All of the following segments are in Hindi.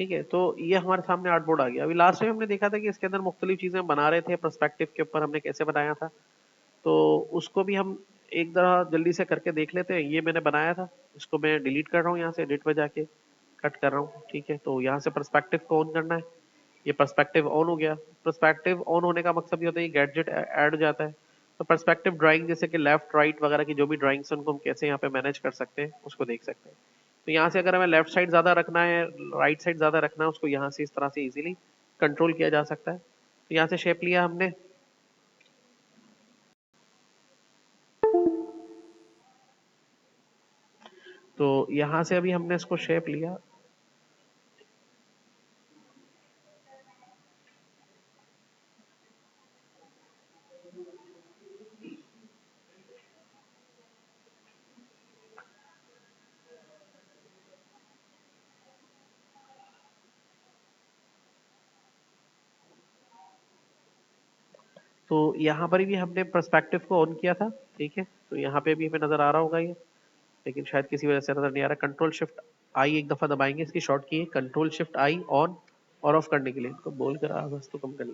ठीक है, तो ये हमारे सामने आर्टबोर्ड आ गया। अभी लास्ट में हमने देखा था कि इसके अंदर मुख्तलिफ चीजें बना रहे थे, पर्सपेक्टिव के ऊपर हमने कैसे बनाया था, तो उसको भी हम एक तरह जल्दी से करके देख लेते हैं। ये मैंने बनाया था, इसको मैं डिलीट कर रहा हूँ, यहाँ से एडिट पे जाके कट कर रहा हूँ। ठीक है, तो यहाँ से पर्सपेक्टिव को ऑन करना है। ये पर्सपेक्टिव ऑन हो गया। पर्सपेक्टिव ऑन होने का मकसद ये होता है कि गैजेट ऐड हो जाता है। तो पर्सपेक्टिव ड्राइंग जैसे कि लेफ्ट राइट वगैरह की जो भी ड्राइंग्स हैं उनको हम कैसे यहाँ पे मैनेज कर सकते हैं उसको देख सकते हैं। तो यहाँ से अगर हमें लेफ्ट साइड ज्यादा रखना है, राइट साइड ज्यादा रखना है, उसको यहाँ से इस तरह से इजीली कंट्रोल किया जा सकता है। तो यहाँ से शेप लिया हमने, तो यहाँ से अभी हमने इसको शेप लिया। तो यहाँ पर भी हमने पर्सपेक्टिव को ऑन किया था। ठीक है, तो यहाँ पे भी हमें नजर आ रहा होगा ये, लेकिन शायद किसी वजह से नजर नहीं आ रहा। कंट्रोल शिफ्ट आई एक दफा दबाएंगे, इसकी शॉर्ट की है कंट्रोल शिफ्ट आई ऑन और ऑफ करने के लिए। इनको बोल कर आवाज तो कम कर ले,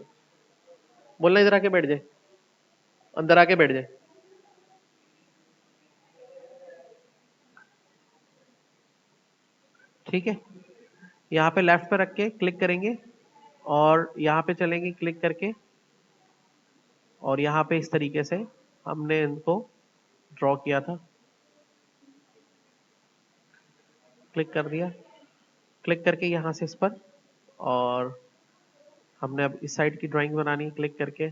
बोलना इधर आके बैठ जाए, अंदर आके बैठ जाए। ठीक है, यहाँ पे लेफ्ट पे रख के क्लिक करेंगे और यहाँ पे चलेंगे क्लिक करके, और यहाँ पे इस तरीके से हमने इनको ड्रॉ किया था। क्लिक कर दिया, क्लिक करके यहाँ से इस पर, और हमने अब इस साइड की ड्राइंग बनानी है क्लिक करके।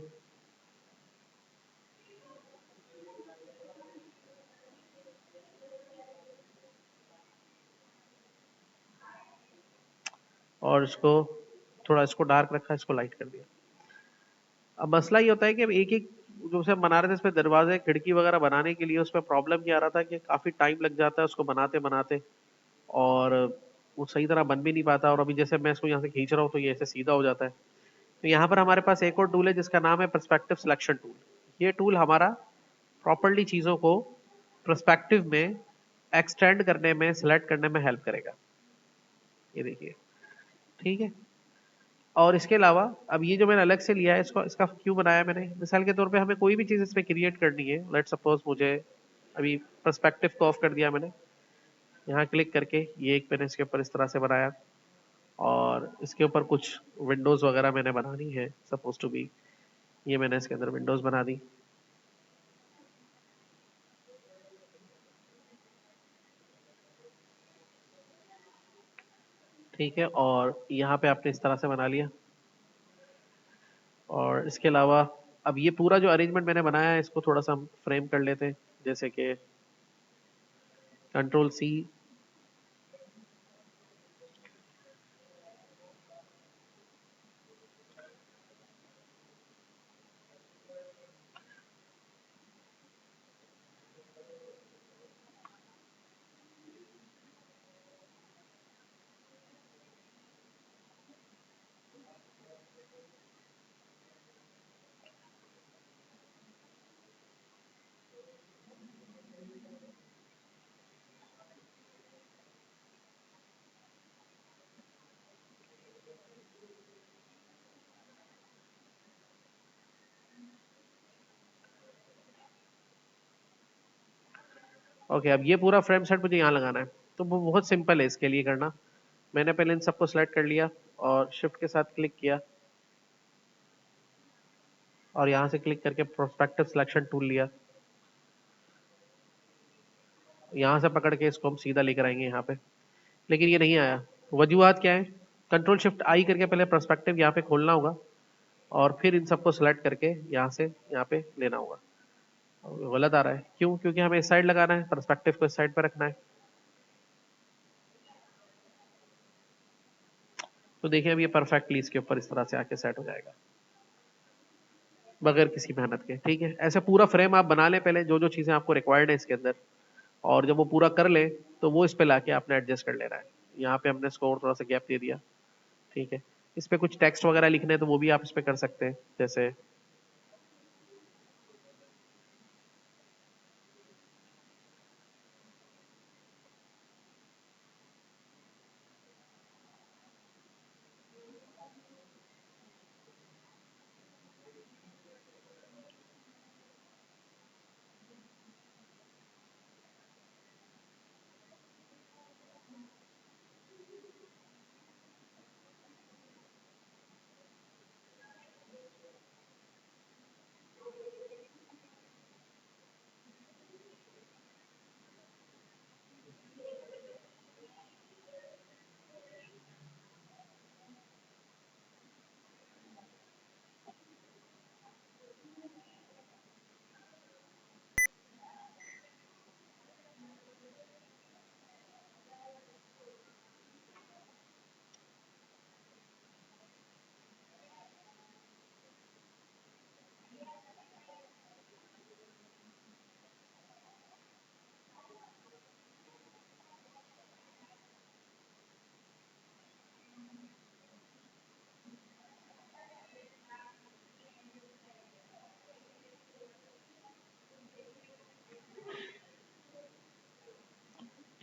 और इसको थोड़ा, इसको डार्क रखा, इसको लाइट कर दिया। अब मसला ये होता है कि अब एक एक जो से हम बना रहे थे इसमें दरवाजे खिड़की वगैरह बनाने के लिए, उसमें प्रॉब्लम क्या आ रहा था कि काफी टाइम लग जाता है उसको बनाते बनाते, और वो सही तरह बन भी नहीं पाता। और अभी जैसे मैं इसको यहाँ से खींच रहा हूँ तो ये ऐसे सीधा हो जाता है। तो यहाँ पर हमारे पास एक और टूल है जिसका नाम है पर्सपेक्टिव सिलेक्शन टूल। ये टूल हमारा प्रॉपरली चीजों को पर्सपेक्टिव में एक्सटेंड करने में, सिलेक्ट करने में हेल्प करेगा। ये देखिए, ठीक है। और इसके अलावा अब ये जो मैंने अलग से लिया है, इसको इसका क्यों बनाया मैंने, मिसाल के तौर पे हमें कोई भी चीज़ इसमें क्रिएट करनी है। लेट सपोज मुझे अभी पर्सपेक्टिव को ऑफ कर दिया मैंने, यहाँ क्लिक करके ये एक मैंने इसके ऊपर इस तरह से बनाया, और इसके ऊपर कुछ विंडोज़ वगैरह मैंने बनानी है सपोज टू बी, ये मैंने इसके अंदर विंडोज़ बना दी। ठीक है, और यहाँ पे आपने इस तरह से बना लिया। और इसके अलावा अब ये पूरा जो अरेंजमेंट मैंने बनाया है इसको थोड़ा सा हम फ्रेम कर लेते हैं, जैसे कि कंट्रोल सी। ओके, अब ये पूरा फ्रेम सेट मुझे यहाँ लगाना है, तो वो बहुत सिंपल है इसके लिए करना। मैंने पहले इन सबको सिलेक्ट कर लिया और शिफ्ट के साथ क्लिक किया, और यहाँ से क्लिक करके प्रोस्पेक्टिव सिलेक्शन टूल लिया। यहाँ से पकड़ के इसको हम सीधा लेकर आएंगे यहाँ पे, लेकिन ये नहीं आया। वजूहत क्या है, कंट्रोल शिफ्ट आई करके पहले पर्सपेक्टिव यहाँ पे खोलना होगा, और फिर इन सबको सिलेक्ट करके यहाँ से यहाँ पे लेना होगा। गलत आ रहा है, क्यों? क्योंकि हमें इस साइड लगाना है, पर्सपेक्टिव को इस साइड पे रखना है। तो देखिए अब ये परफेक्टली इसके ऊपर इस तरह से आके सेट हो जाएगा बगैर किसी मेहनत के। ठीक है, ऐसे पूरा फ्रेम आप बना लें पहले, जो जो चीजें आपको रिक्वायर्ड है इसके अंदर, और जब वो पूरा कर ले तो वो इस पे लाके आपने एडजस्ट कर लेना है। यहाँ पे हमने इसको और थोड़ा सा गैप दे दिया। ठीक है, इस पे कुछ टेक्स्ट वगैरह लिखने हैं तो वो भी आप इस पे कर सकते हैं, जैसे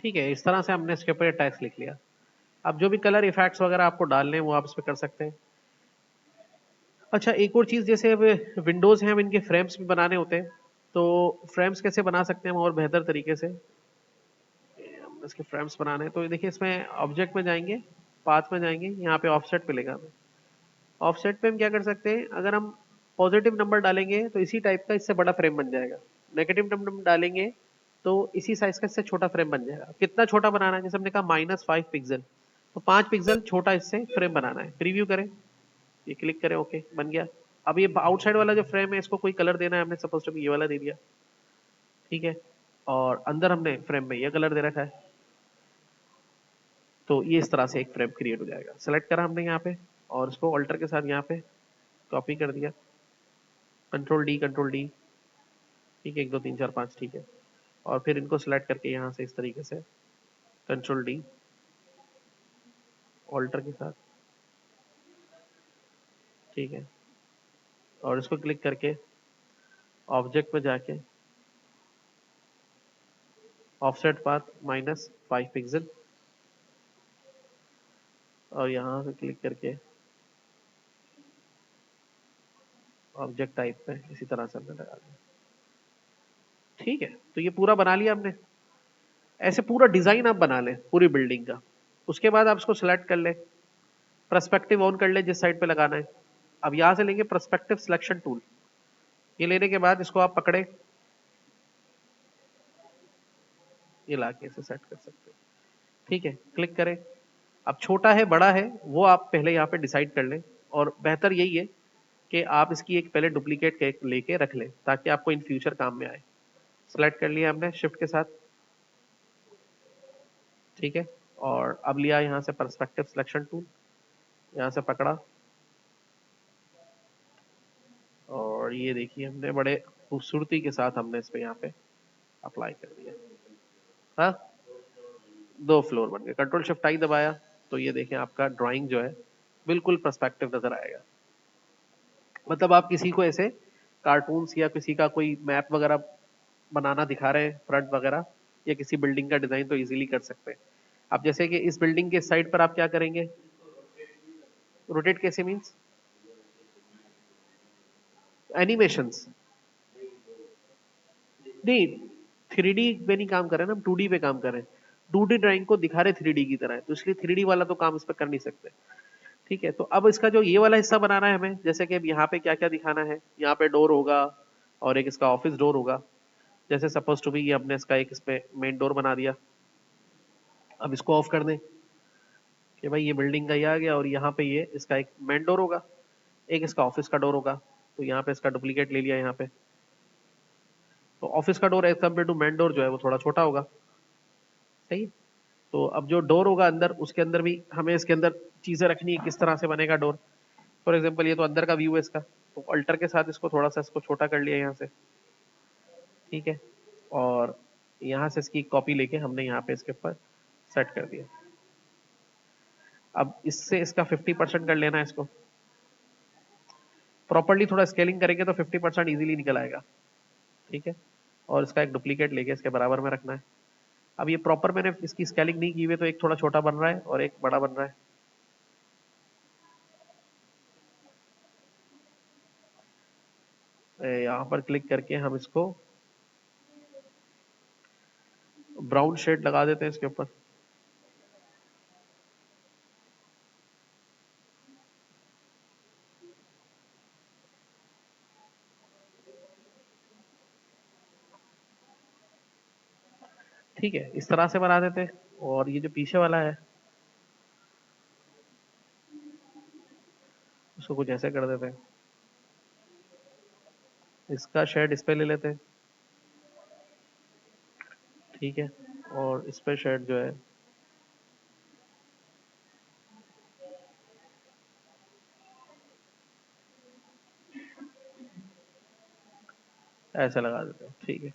ठीक है, इस तरह से हमने इसके ऊपर टैक्स लिख लिया। अब जो भी कलर इफेक्ट्स वगैरह आपको डालने हैं वो आप इस पे कर सकते हैं। अच्छा, एक और चीज़, जैसे अब विंडोज़ हैं, अब इनके फ्रेम्स भी बनाने होते हैं, तो फ्रेम्स कैसे बना सकते हैं हम और बेहतर तरीके से। हम इसके फ्रेम्स बनाने हैं तो देखिए, इसमें ऑब्जेक्ट में जाएंगे, पाथ में जाएंगे, यहाँ पे ऑफसेट मिलेगा हमें। ऑफसेट पे हम क्या कर सकते हैं, अगर हम पॉजिटिव नंबर डालेंगे तो इसी टाइप का इससे बड़ा फ्रेम बन जाएगा। नेगेटिव नंबर डालेंगे तो इसी साइज का इससे छोटा फ्रेम बन जाएगा। कितना छोटा बनाना है, जैसे हमने कहा -5 पिक्सल, तो 5 पिक्सल छोटा इससे फ्रेम बनाना है। प्रीव्यू करें, ये क्लिक करें, ओके बन गया। अब ये आउटसाइड वाला जो फ्रेम है इसको कोई कलर देना है, हमने सपोज टू ये वाला दे दिया, ठीक है। और अंदर हमने फ्रेम में ये कलर दे रखा है, तो ये इस तरह से एक फ्रेम क्रिएट हो जाएगा। सेलेक्ट करा हमने यहाँ पे और इसको ऑल्टर के साथ यहाँ पे कॉपी कर दिया, कंट्रोल डी, ठीक है, 1 2 3 4 5, ठीक है। और फिर इनको सिलेक्ट करके यहाँ से इस तरीके से कंट्रोल डी, ऑल्टर के साथ, ठीक है। और इसको क्लिक करके ऑब्जेक्ट में जाके ऑफसेट पाथ -5 पिक्सल, और यहाँ से क्लिक करके ऑब्जेक्ट टाइप पे इसी तरह से हमने लगा दिया, ठीक है। तो ये पूरा बना लिया हमने। ऐसे पूरा डिजाइन आप बना लें पूरी बिल्डिंग का। उसके बाद आप इसको सिलेक्ट कर लें, पर्सपेक्टिव ऑन कर लें जिस साइड पे लगाना है। अब यहाँ से लेंगे पर्सपेक्टिव सिलेक्शन टूल, ये लेने के बाद इसको आप पकड़े, ये लाके इसे सेट कर सकते हैं, ठीक है। क्लिक करें। अब छोटा है बड़ा है वो आप पहले यहाँ पे डिसाइड कर लें, और बेहतर यही है कि आप इसकी एक पहले डुप्लीकेट केक लेके रख लें ताकि आपको इन फ्यूचर काम में आए। सेलेक्ट कर लिया हमने शिफ्ट के साथ, ठीक है। और अब लिया यहाँ से पर्सपेक्टिव सिलेक्शन टूल, यहाँ से पकड़ा, और ये देखिए हमने बड़े खूबसूरती के साथ हमने इस पे यहाँ पे अप्लाई कर दिया। हाँ, 2 फ्लोर बन गए। कंट्रोल शिफ्ट आई दबाया तो ये देखें आपका ड्राइंग जो है बिल्कुल पर्सपेक्टिव नजर आएगा। मतलब आप किसी को ऐसे कार्टून्स या किसी का कोई मैप वगैरह बनाना दिखा रहे हैं, फ्रंट वगैरह, या किसी बिल्डिंग का डिजाइन, तो इजीली कर सकते हैं। अब जैसे कि इस बिल्डिंग के साइड पर आप क्या करेंगे, रोटेट कैसे मीन्स एनिमेशंस, नहीं 3D पे नहीं काम कर रहे हैं ना, हम 2D पे काम कर रहे हैं। 2D ड्राइंग को दिखा रहे 3D की तरह है, तो इसलिए 3D वाला तो काम इस पर कर नहीं सकते, ठीक है। तो अब इसका जो ये वाला हिस्सा बनाना है हमें, जैसे कि अब यहाँ पे क्या क्या दिखाना है, यहाँ पे डोर होगा और एक इसका ऑफिस डोर होगा। जैसे सपोज टू बी ये हमने इसका एक इस पे मेन डोर बना दिया। अब इसको ऑफ कर दें कि भाई ये बिल्डिंग का ये आ गया, और यहाँ पे ये इसका एक मेन डोर होगा, एक इसका ऑफिस का डोर होगा। तो यहाँ पे इसका डुप्लीकेट ले लिया यहाँ पे, तो ऑफिस का door as compare to main door जो है वो थोड़ा छोटा होगा, सही है। तो अब जो डोर होगा अंदर, उसके अंदर भी हमें इसके अंदर चीजें रखनी है, किस तरह से बनेगा डोर। फॉर एग्जाम्पल ये तो अंदर का व्यू है इसका, तो अल्टर के साथ इसको थोड़ा सा इसको छोटा कर लिया यहाँ से, ठीक है। और यहाँ से इसकी कॉपी लेके हमने यहाँ पे इसके ऊपर सेट कर दिया। अब इससे इसका 50% कर लेना है इसको, प्रॉपरली थोड़ा स्केलिंग करेंगे तो 50% इजीली निकल आएगा, ठीक है। और इसका एक डुप्लीकेट लेके इसके बराबर में रखना है। अब ये प्रॉपर मैंने इसकी स्केलिंग नहीं की हुई, तो एक थोड़ा छोटा बन रहा है और एक बड़ा बन रहा है। यहाँ पर क्लिक करके हम इसको ब्राउन शेड लगा देते हैं इसके ऊपर, ठीक है। इस तरह से बना देते हैं। और ये जो पीछे वाला है उसको कुछ ऐसे कर देते हैं, इसका शेड इस पे ले लेते हैं, ठीक है। और इस पे शेड जो है ऐसे लगा देते हैं, ठीक है।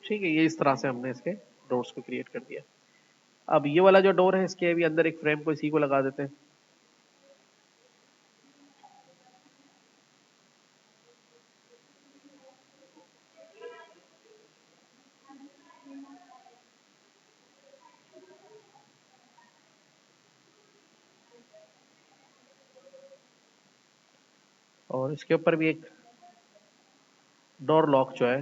ठीक है, ये इस तरह से हमने इसके डोर्स को क्रिएट कर दिया। अब ये वाला जो डोर है इसके भी अंदर एक फ्रेम को इसी को लगा देते हैं, और इसके ऊपर भी एक डोर लॉक जो है,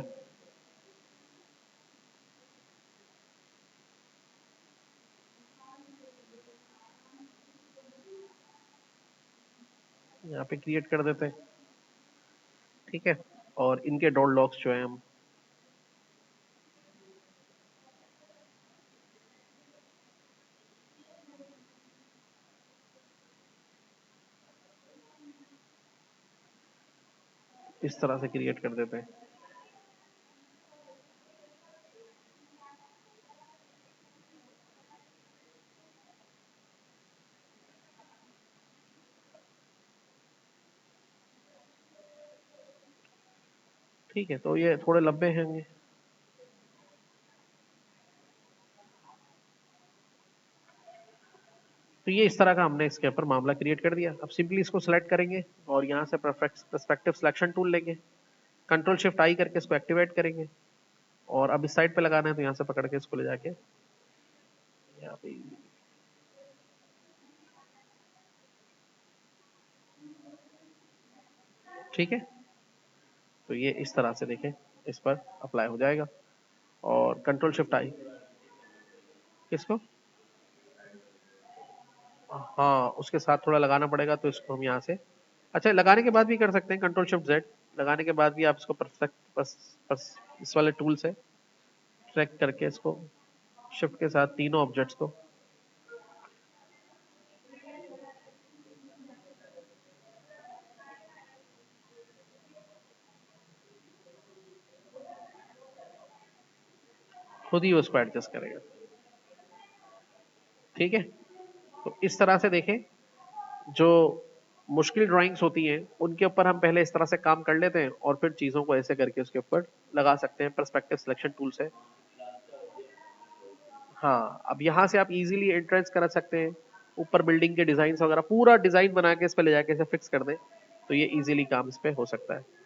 यहाँ पे क्रिएट कर देते हैं। ठीक है, और इनके डोर लॉक्स जो है हम इस तरह से क्रिएट कर देते हैं। ठीक है, तो ये थोड़े लंबे होंगे। तो ये इस तरह का हमने इसके ऊपर मामला क्रिएट कर दिया। अब सिंपली इसको सेलेक्ट करेंगे और यहाँ से परस्पेक्टिव सिलेक्शन टूल लेंगे, कंट्रोल शिफ्ट आई करके इसको एक्टिवेट करेंगे, और अब इस साइड पे लगाना है तो यहाँ से पकड़ के इसको ले जाके यहाँ पे, ठीक है। तो ये इस तरह से देखें इस पर अप्लाई हो जाएगा। और कंट्रोल शिफ्ट आई किसको, हाँ उसके साथ थोड़ा लगाना पड़ेगा, तो इसको हम यहाँ से, अच्छा लगाने के बाद भी कर सकते हैं कंट्रोल शिफ्ट जेड, लगाने के बाद भी आप इसको इस वाले टूल से सेलेक्ट करके इसको शिफ्ट के साथ तीनों ऑब्जेक्ट्स को खुद ही उसको एडजस्ट करेगा। ठीक है, तो इस तरह से देखें, जो मुश्किल ड्राइंग्स होती हैं उनके ऊपर हम पहले इस तरह से काम कर लेते हैं और फिर चीज़ों को ऐसे करके उसके ऊपर लगा सकते हैं पर्सपेक्टिव सिलेक्शन टूल से। हाँ, अब यहाँ से आप इजीली एंट्रेंस कर सकते हैं, ऊपर बिल्डिंग के डिजाइन वगैरह पूरा डिजाइन बना के इस पे ले जाके इसे फिक्स कर दें, तो ये इजीली काम इस पे हो सकता है।